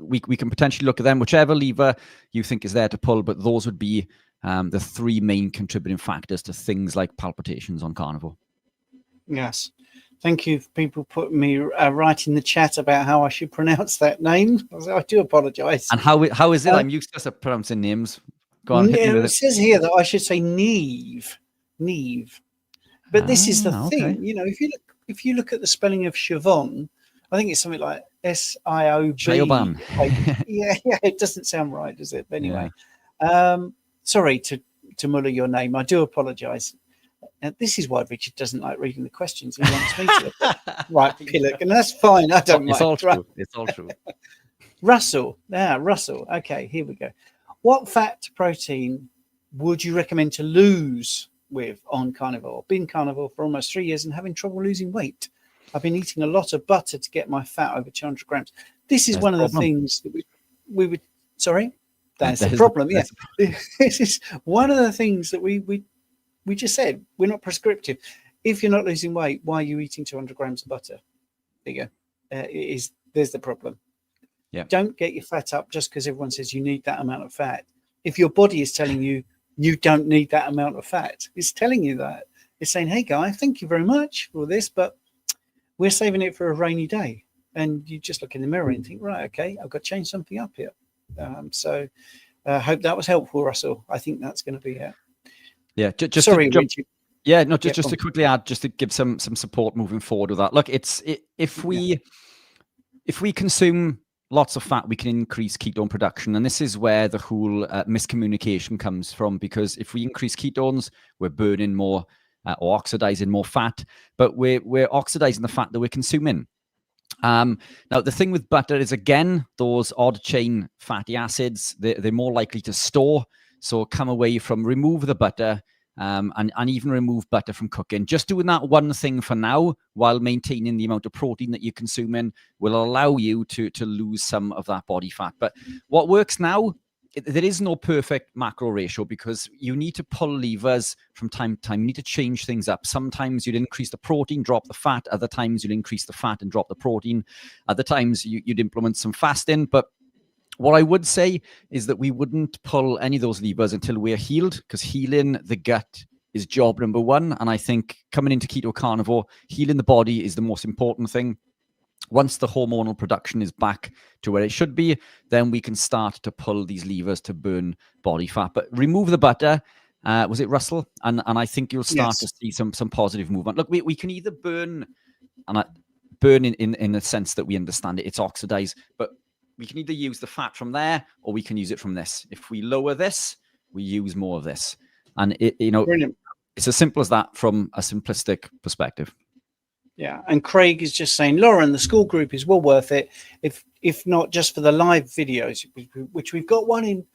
we can potentially look at them, whichever lever you think is there to pull. But those would be the three main contributing factors to things like palpitations on carnivore. Yes. Thank you for people putting me right in the chat about how I should pronounce that name. I do apologise. And how is it? I'm useless at pronouncing names. Go on, hit me with it says here that I should say Neve. But this is the thing, if you look at the spelling of Siobhan, I think it's something like Siob. yeah, it doesn't sound right, does it? But anyway, sorry to muller your name. I do apologise. This is why Richard doesn't like reading the questions. He wants me to. Right, Pillock, and that's fine. I don't mind. It's all true. It's all true. Russell. Okay, here we go. What fat to protein would you recommend to lose with on carnivore? Been carnivore for almost 3 years and having trouble losing weight. I've been eating a lot of butter to get my fat over 200 grams. This is one of the things that we would. Sorry, that's the problem. Yeah, this is one of the things that we just said. We're not prescriptive. If you're not losing weight, why are you eating 200 grams of butter? There you go. There's the problem. Yeah. Don't get your fat up just because everyone says you need that amount of fat. If your body is telling you you don't need that amount of fat, it's telling you that. It's saying, hey, guy, thank you very much for this, but we're saving it for a rainy day. And you just look in the mirror and think, right, okay, I've got to change something up here. So I hope that was helpful, Russell. I think that's going to be it. Yeah, just sorry, Richard. Yeah, no, just to quickly add, just to give some support moving forward with that. Look, if we consume lots of fat, we can increase ketone production, and this is where the whole miscommunication comes from. Because if we increase ketones, we're burning more or oxidizing more fat, but we're oxidizing the fat that we're consuming. Now, the thing with butter is, again, those odd chain fatty acids, they're more likely to store. So come away from, remove the butter, and even remove butter from cooking. Just doing that one thing for now, while maintaining the amount of protein that you're consuming, will allow you to lose some of that body fat. But what works now, there is no perfect macro ratio, because you need to pull levers from time to time. You need to change things up. Sometimes you'd increase the protein, drop the fat. Other times you'd increase the fat and drop the protein. Other times you'd implement some fasting. But what I would say is that we wouldn't pull any of those levers until we're healed, because healing the gut is job number one. And I think coming into keto carnivore, healing the body is the most important thing. Once the hormonal production is back to where it should be, then we can start to pull these levers to burn body fat. But remove the butter. Was it Russell? And I think you'll start to see some positive movement. Look, we can either burn, and burn in the sense that we understand it's oxidized, but we can either use the fat from there, or we can use it from this. If we lower this, we use more of this. And Brilliant. It's as simple as that from a simplistic perspective. Yeah, and Craig is just saying, Lauren, the school group is well worth it, if not just for the live videos, which we've got one in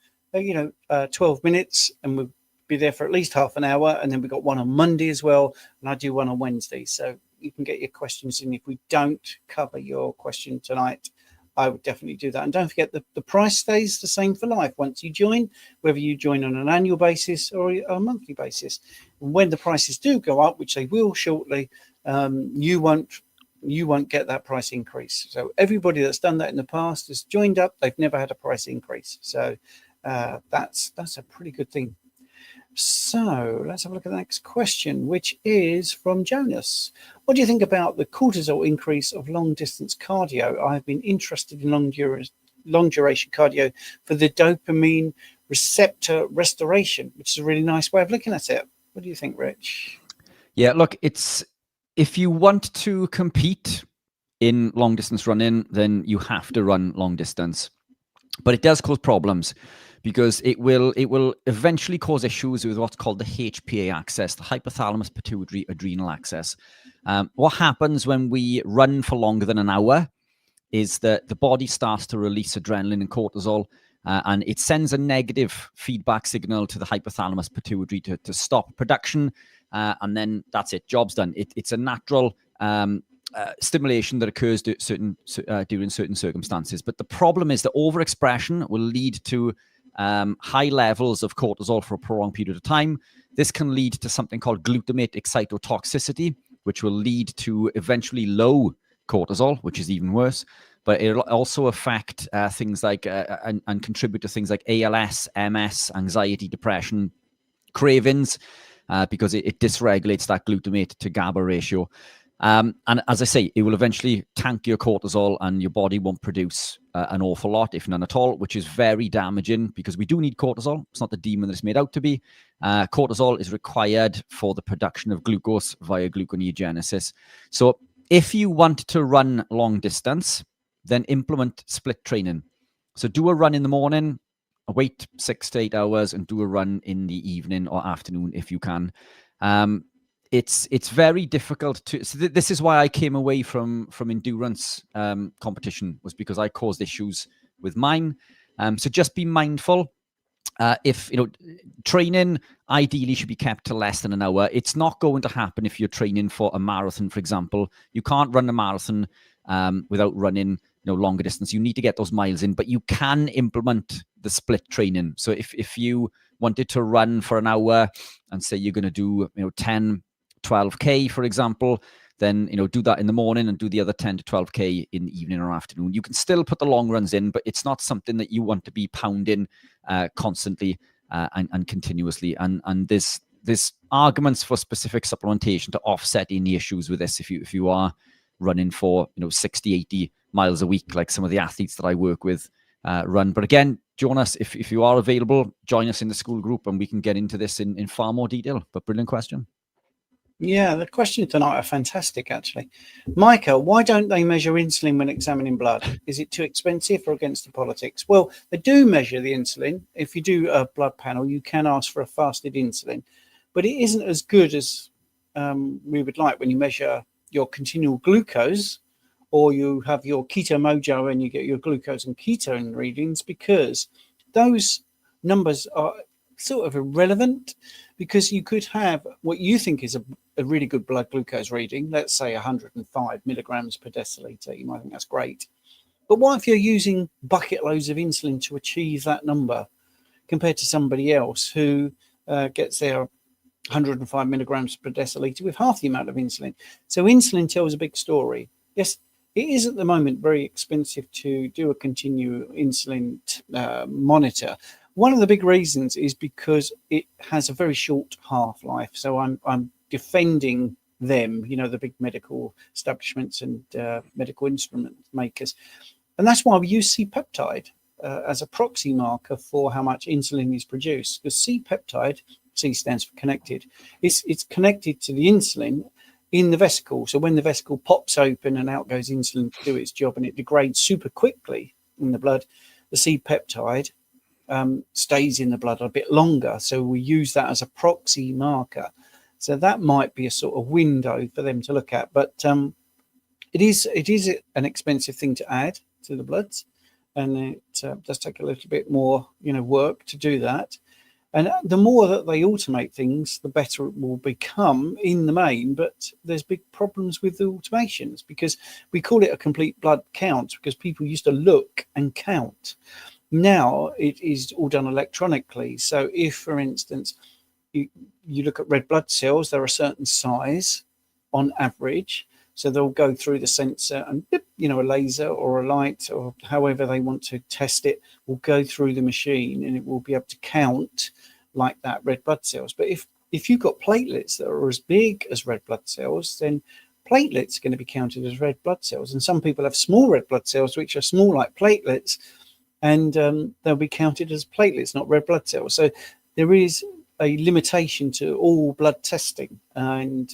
12 minutes, and we'll be there for at least half an hour, and then we've got one on Monday as well, and I do one on Wednesday, so you can get your questions in. If we don't cover your question tonight, I would definitely do that. And don't forget, the price stays the same for life once you join, whether you join on an annual basis or a monthly basis. And when the prices do go up, which they will shortly, you won't you won't get that price increase. So everybody that's done that in the past has joined up. They've never had a price increase. So that's a pretty good thing. So let's have a look at the next question, which is from Jonas. What do you think about the cortisol increase of long distance cardio? I've been interested in long duration cardio for the dopamine receptor restoration, which is a really nice way of looking at it. What do you think, Rich? Yeah, look, if you want to compete in long distance running, then you have to run long distance. But it does cause problems, because it will eventually cause issues with what's called the HPA axis, the hypothalamus pituitary adrenal axis. What happens when we run for longer than an hour is that the body starts to release adrenaline and cortisol, and it sends a negative feedback signal to the hypothalamus pituitary to stop production, and then that's it, job's done. It's a natural stimulation that occurs during certain circumstances. But the problem is that overexpression will lead to high levels of cortisol for a prolonged period of time. This can lead to something called glutamate excitotoxicity, which will lead to eventually low cortisol, which is even worse. But it'll also affect things like and contribute to things like ALS, MS, anxiety, depression, cravings, because it dysregulates that glutamate to GABA ratio. And as I say, it will eventually tank your cortisol, and your body won't produce an awful lot, if none at all, which is very damaging, because we do need cortisol. It's not the demon that it's made out to be. Cortisol is required for the production of glucose via gluconeogenesis. So if you want to run long distance, then implement split training. So do a run in the morning, wait 6 to 8 hours, and do a run in the evening or afternoon if you can. It's very difficult to. So this is why I came away from endurance competition, was because I caused issues with mine. So just be mindful. If training ideally should be kept to less than an hour. It's not going to happen if you're training for a marathon, for example. You can't run a marathon without running longer distance. You need to get those miles in, but you can implement the split training. So if you wanted to run for an hour and say you're going to do 10, 12K, for example, then do that in the morning and do the other 10 to 12K in the evening or afternoon. You can still put the long runs in, but it's not something that you want to be pounding constantly and continuously. And there's arguments for specific supplementation to offset any issues with this if you are running for 60, 80 miles a week, like some of the athletes that I work with run. But again, Jonas, if you are available, join us in the school group and we can get into this in far more detail. But brilliant question. Yeah, the questions tonight are fantastic, actually. Micah, why don't they measure insulin when examining blood? Is it too expensive or against the politics? Well, they do measure the insulin. If you do a blood panel, you can ask for a fasted insulin, but it isn't as good as we would like when you measure your continual glucose, or you have your keto mojo and you get your glucose and ketone readings, because those numbers are sort of irrelevant, because you could have what you think is a really good blood glucose reading, let's say 105 milligrams per deciliter. You might think that's great. But what if you're using bucket loads of insulin to achieve that number, compared to somebody else who gets their 105 milligrams per deciliter with half the amount of insulin? So insulin tells a big story. Yes, it is at the moment very expensive to do a continual insulin monitor. One of the big reasons is because it has a very short half-life. So I'm defending them, the big medical establishments and medical instrument makers. And that's why we use C-peptide as a proxy marker for how much insulin is produced. Because C-peptide, C stands for connected, it's connected to the insulin in the vesicle. So when the vesicle pops open and out goes insulin to do its job, and it degrades super quickly in the blood, the C-peptide stays in the blood a bit longer. So we use that as a proxy marker. So that might be a sort of window for them to look at. But it is an expensive thing to add to the bloods, and it does take a little bit more work to do that. And the more that they automate things, the better it will become in the main. But there's big problems with the automations, because we call it a complete blood count, because people used to look and count. Now it is all done electronically. So if, for instance, you look at red blood cells, they're a certain size on average. So they'll go through the sensor and, you know, a laser or a light or however they want to test it will go through the machine, and it will be able to count like that red blood cells. But if you've got platelets that are as big as red blood cells, then platelets are going to be counted as red blood cells. And some people have small red blood cells, which are small like platelets, and they'll be counted as platelets, not red blood cells. So there is a limitation to all blood testing. And,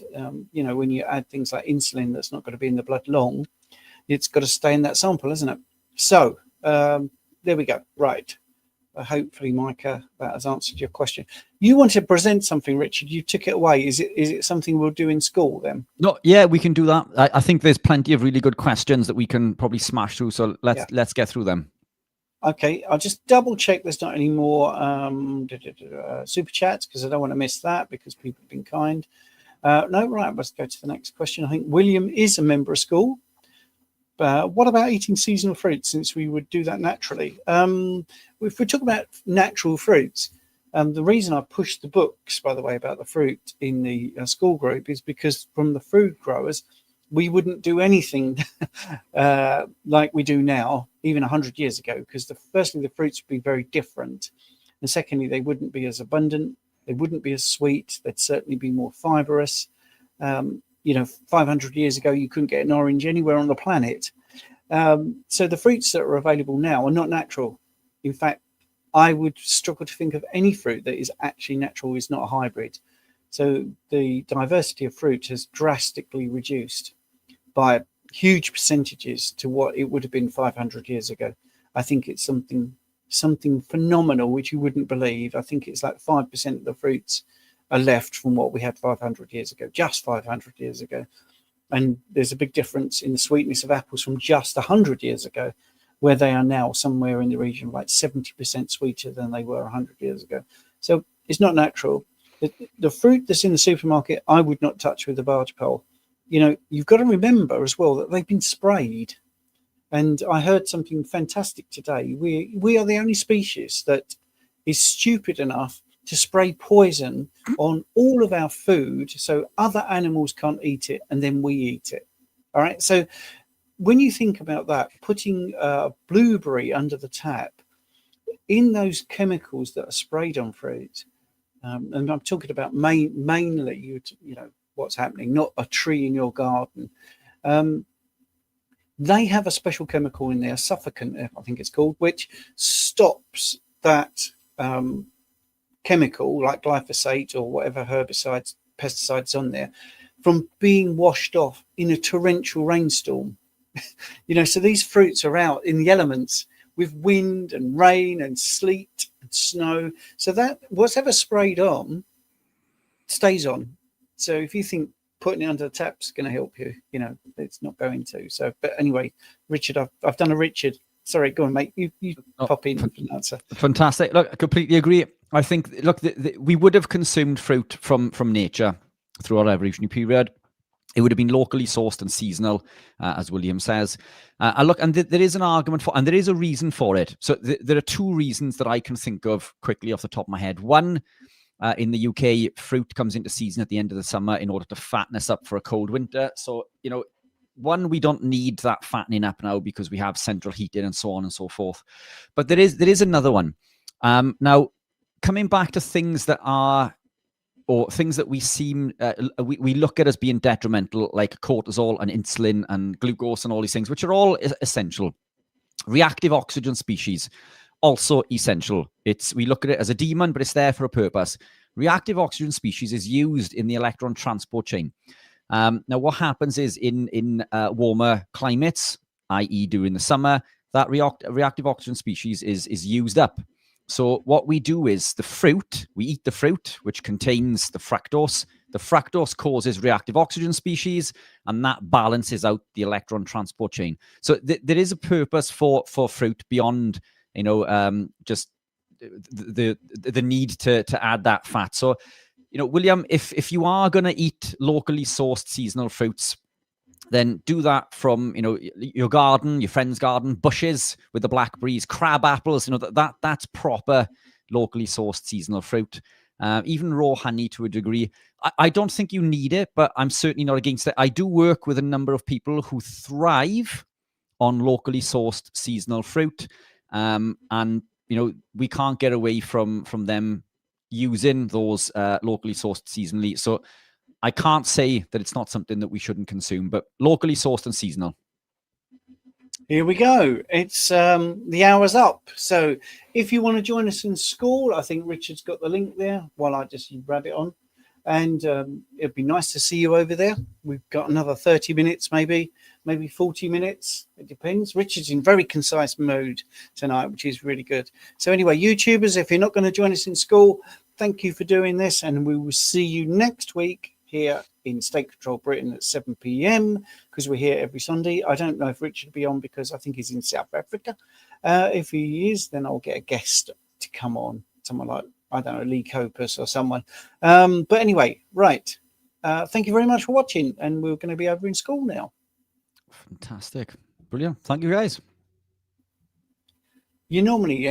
you know, when you add things like insulin that's not going to be in the blood long, it's got to stay in that sample, isn't it? So there we go. Right. Hopefully, Micah, that has answered your question. You want to present something, Richard. You took it away. Is it something we'll do in school then? No, yeah, we can do that. I think there's plenty of really good questions that we can probably smash through. So let's get through them. Okay, I'll just double check there's not any more super chats, because I don't want to miss that, because people have been kind. No, right, let's go to the next question. I think William is a member of school. What about eating seasonal fruits, since we would do that naturally? If we talk about natural fruits, the reason I pushed the books, by the way, about the fruit in the school group is because from the food growers, we wouldn't do anything like we do now, even 100 years ago, because firstly, the fruits would be very different. And secondly, they wouldn't be as abundant. They wouldn't be as sweet. They'd certainly be more fibrous. You know, 500 years ago, you couldn't get an orange anywhere on the planet. So the fruits that are available now are not natural. In fact, I would struggle to think of any fruit that is actually natural, is not a hybrid. So the diversity of fruit has drastically reduced by huge percentages to what it would have been 500 years ago. I think it's something phenomenal, which you wouldn't believe. I think it's like 5% of the fruits are left from what we had 500 years ago, just 500 years ago. And there's a big difference in the sweetness of apples from just 100 years ago, where they are now somewhere in the region of like 70% sweeter than they were 100 years ago. So it's not natural. The fruit that's in the supermarket, I would not touch with a barge pole. You know, you've got to remember as well that they've been sprayed. And I heard something fantastic today. We are the only species that is stupid enough to spray poison on all of our food so other animals can't eat it, and then we eat it. All right. So when you think about that, putting blueberry under the tap in those chemicals that are sprayed on fruit, and I'm talking about mainly, you know, what's happening, not a tree in your garden. They have a special chemical in there, suffocant, I think it's called, which stops that chemical, like glyphosate or whatever herbicides, pesticides on there, from being washed off in a torrential rainstorm. You know, so these fruits are out in the elements with wind and rain and sleet and snow. So that whatever sprayed on stays on. So if you think putting it under the tap is going to help you, you know, it's not going to. So, but anyway, Richard, I've done a Richard. Sorry, go on, mate. You pop in and answer. Fantastic. Look, I completely agree. I think, look, we would have consumed fruit from nature through our evolutionary period. It would have been locally sourced and seasonal, as William says. Look, and there is an argument for, and there is a reason for it. So there are two reasons that I can think of quickly off the top of my head. One, in the UK, fruit comes into season at the end of the summer in order to fatten us up for a cold winter. So, you know, one, we don't need that fattening up now because we have central heating and so on and so forth. But there is another one. Now, coming back to things that are, or things that we seem, we look at as being detrimental, like cortisol and insulin and glucose and all these things, which are all essential. Reactive oxygen species, also essential. We look at it as a demon, but it's there for a purpose. Reactive oxygen species is used in the electron transport chain. Now, what happens is in warmer climates, i.e. during the summer, that reactive oxygen species is used up. So what we do is we eat the fruit, which contains the fructose. The fructose causes reactive oxygen species, and that balances out the electron transport chain. So there is a purpose for fruit beyond, you know, just the need to add that fat. So, you know, William, if you are going to eat locally sourced seasonal fruits, then do that from, you know, your garden, your friend's garden, bushes with the blackberries, crab apples. You know, that's proper locally sourced seasonal fruit. even raw honey to a degree. I don't think you need it, but I'm certainly not against it. I do work with a number of people who thrive on locally sourced seasonal fruit, and we can't get away from them using those locally sourced seasonally. So I can't say that it's not something that we shouldn't consume, but locally sourced and seasonal. Here we go. It's the hour's up. So if you want to join us in school, I think Richard's got the link there while I just grab it on. And it'd be nice to see you over there. We've got another 30 minutes, maybe 40 minutes. It depends. Richard's in very concise mode tonight, which is really good. So anyway, YouTubers, if you're not going to join us in school, thank you for doing this. And we will see you next week here in State Control Britain at 7 p.m. because we're here every Sunday. I don't know if Richard will be on because I think he's in South Africa. If he is, then I'll get a guest to come on, someone like, I don't know, Lee Copus or someone. But anyway, right. Thank you very much for watching, and we're going to be over in school now. Fantastic. Brilliant. Thank you, guys. You normally